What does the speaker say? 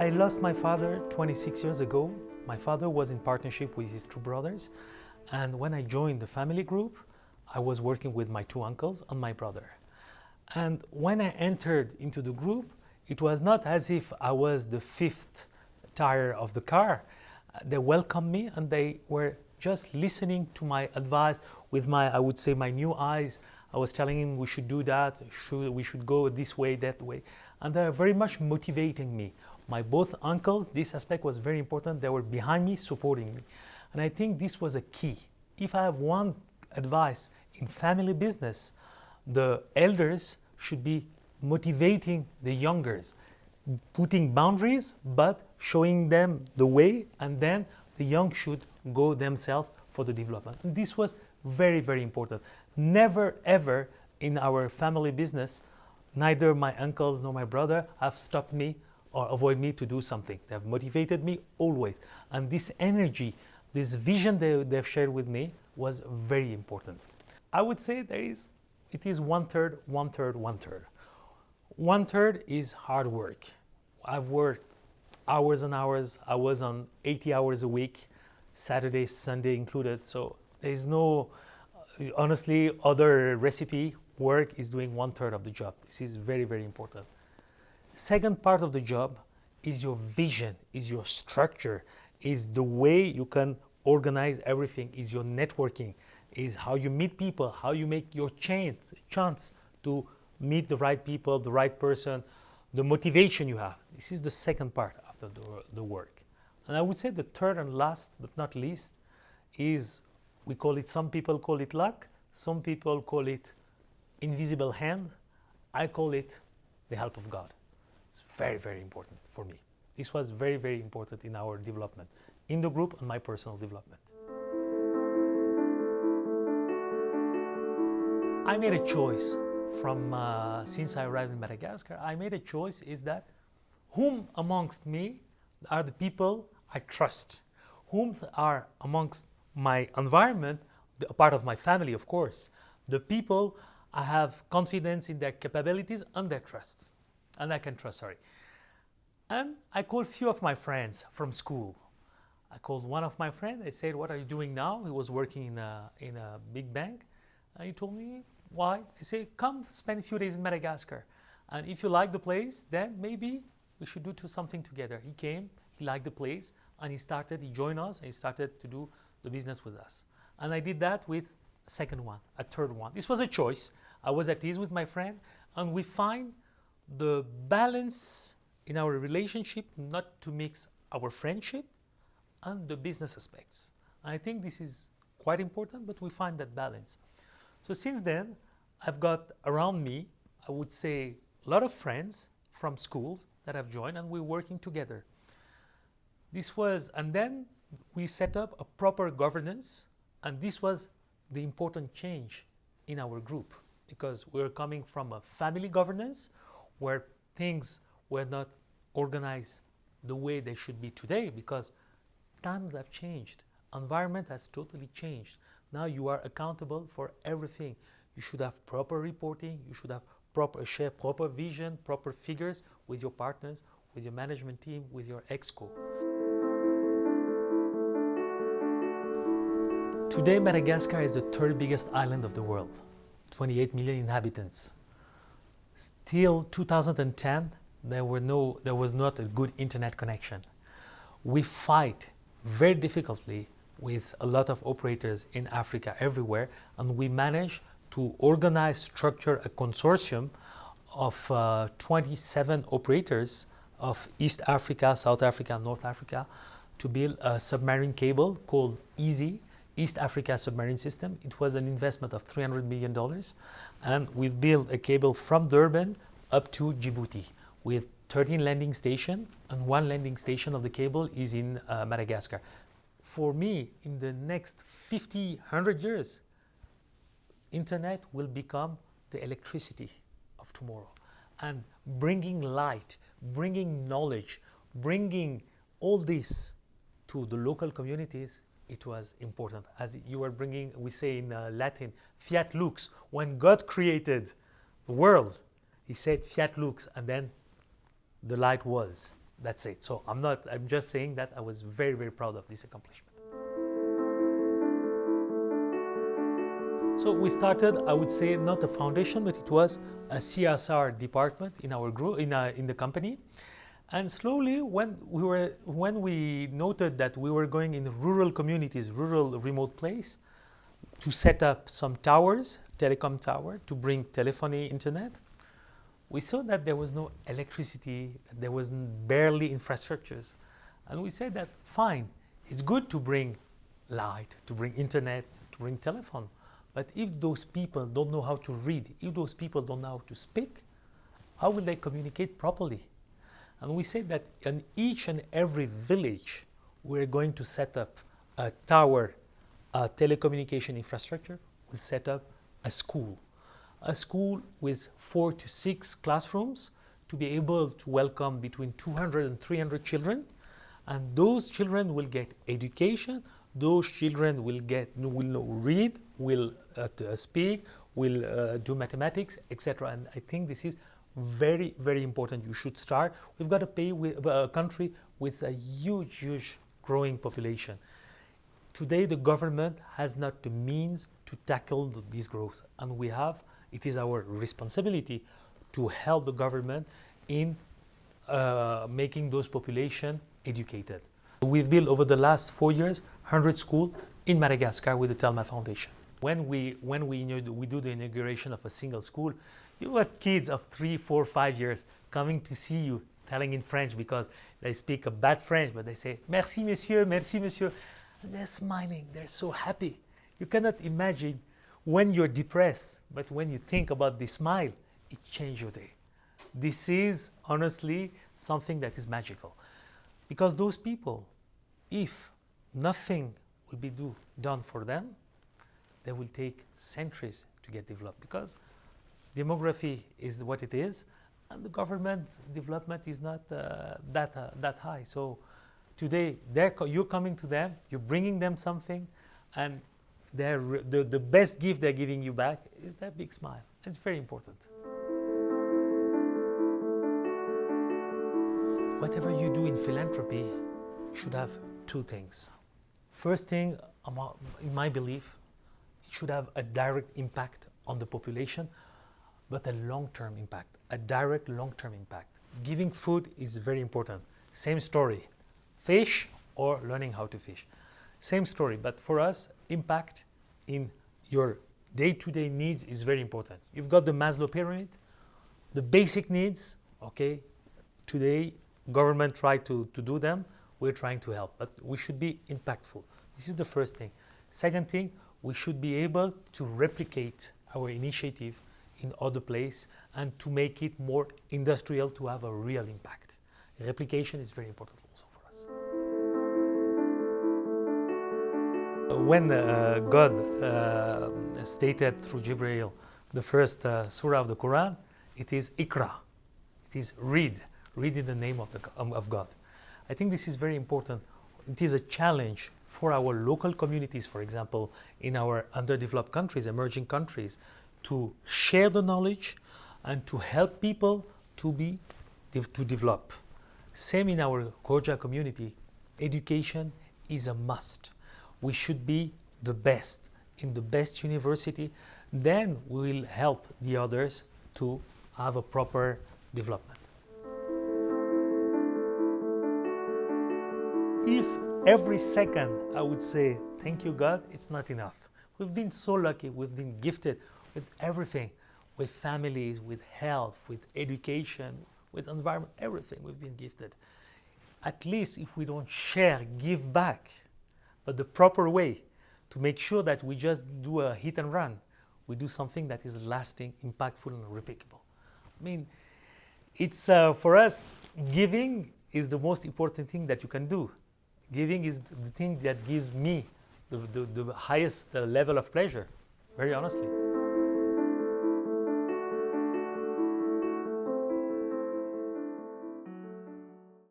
I lost my father 26 years ago. My father was in partnership with his two brothers, and when I joined the family group, I was working with my two uncles and my brother. And when I entered into the group, it was not as if I was the fifth tire of the car. They welcomed me and they were just listening to my advice with my, I would say, my new eyes. I was telling him we should do that, we should go this way, that way. And they were very much motivating me. My both uncles, this aspect was very important. They were behind me, supporting me. And I think this was a key. If I have one advice in family business, the elders should be motivating the youngers, putting boundaries, but showing them the way, and then the young should go themselves for the development. And this was very, very important. Never, ever in our family business, neither my uncles nor my brother have stopped me or avoid me to do something. They have motivated me always. And this energy, this vision they've shared with me was very important. I would say it is 1/3, 1/3, 1/3. 1/3 is hard work. I've worked hours and hours. I was on 80 hours a week, Saturday, Sunday included. So there is no, honestly, other recipe. Work is doing 1/3 of the job. This is very, very important. Second part of the job is your vision, is your structure, is the way you can organize everything, is your networking, is how you meet people, how you make your chance to meet the right people, the right person, the motivation you have. This is the second part of the work. And I would say the third and last but not least is, some people call it luck, some people call it invisible hand. I call it the help of God. It's very, very important for me. This was very, very important in our development, in the group and my personal development. I made a choice since I arrived in Madagascar. I made a choice is that whom amongst me are the people I trust, whom are amongst my environment, a part of my family, of course, the people I have confidence in their capabilities and their trust. And I can trust, And I called a few of my friends from school. I called one of my friends. I said, "What are you doing now?" He was working in a big bank. And he told me, "Why?" I said, "Come spend a few days in Madagascar. And if you like the place, then maybe we should do something together." He came, he liked the place, and he joined us, and he started to do the business with us. And I did that with a second one, a third one. This was a choice. I was at ease with my friend, and we find the balance in our relationship not to mix our friendship and the business aspects. And I think this is quite important, but we find that balance. So since then, I've got around me, I would say, a lot of friends from schools that have joined, and we're working together. And then we set up a proper governance, and this was the important change in our group, because we're coming from a family governance where things were not organized the way they should be today, because times have changed. Environment has totally changed. Now you are accountable for everything. You should have proper reporting. You should have proper vision, proper figures with your partners, with your management team, with your exco. Today, Madagascar is the third biggest island of the world, 28 million inhabitants. Till 2010, there was not a good internet connection. We fight very difficultly with a lot of operators in Africa, everywhere, and we managed to organize, structure a consortium of 27 operators of East Africa, South Africa, North Africa, to build a submarine cable called EASY, East Africa Submarine System. It was an investment of $300 million, and we built a cable from Durban up to Djibouti with 13 landing stations, and one landing station of the cable is in Madagascar. For me, in the next 50, 100 years, internet will become the electricity of tomorrow. And bringing light, bringing knowledge, bringing all this to the local communities, it was important. As you were bringing, we say in Latin, fiat lux. When God created the world, he said fiat lux, and then the light was. That's it. So I'm just saying that I was very, very proud of this accomplishment. So we started, I would say, not a foundation, but it was a CSR department in our group, in the company. And slowly, when we noted that we were going in rural communities, rural remote place, to set up some towers, telecom tower, to bring telephony, internet, we saw that there was no electricity, there was barely infrastructures. And we said that, fine, it's good to bring light, to bring internet, to bring telephone. But if those people don't know how to read, if those people don't know how to speak, how will they communicate properly? And we said that in each and every village, we're going to set up a tower, a telecommunication infrastructure. We'll set up a school with 4 to 6 classrooms to be able to welcome between 200 and 300 children. And those children will get education. Those children will know read, will speak, will do mathematics, etc. And I think this is very, very important. You should start. We've got to pay with a country with a huge growing population. Today, the government has not the means to tackle this growth, and it is our responsibility to help the government in making those population educated. We've built over the last 4 years 100 schools in Madagascar with the Telma Foundation. When we do the inauguration of a single school, you got kids of 3, 4, 5 years coming to see you, telling in French because they speak a bad French, but they say, merci monsieur, merci monsieur. And they're smiling, they're so happy. You cannot imagine when you're depressed, but when you think about this smile, it changes your day. This is honestly something that is magical. Because those people, if nothing will be done for them, they will take centuries to get developed, because demography is what it is, and the government development is not that high. So today, you're coming to them, you're bringing them something, and the best gift they're giving you back is that big smile. It's very important. Whatever you do in philanthropy should have 2 things. First thing, in my belief, it should have a direct impact on the population, but a long-term impact, a direct long-term impact. Giving food is very important. Same story, fish or learning how to fish. Same story, but for us, impact in your day-to-day needs is very important. You've got the Maslow pyramid, the basic needs, okay? Today, government try to do them, we're trying to help, but we should be impactful. This is the first thing. Second thing, we should be able to replicate our initiative in other places and to make it more industrial to have a real impact. Replication is very important also for us. When God stated through Jibreel the first surah of the Quran, it is Iqra, it is read in the name of God. I think this is very important. It is a challenge for our local communities, for example, in our underdeveloped countries, emerging countries, to share the knowledge and to help people to develop. Same in our Khoja community, education is a must. We should be the best in the best university, then we will help the others to have a proper development. If every second I would say, thank you God, it's not enough. We've been so lucky, we've been gifted with everything, with families, with health, with education, with environment, everything we've been gifted. At least if we don't share, give back, but the proper way to make sure that we just do a hit and run, we do something that is lasting, impactful, and replicable. I mean, it's for us, giving is the most important thing that you can do. Giving is the thing that gives me the highest level of pleasure, very honestly.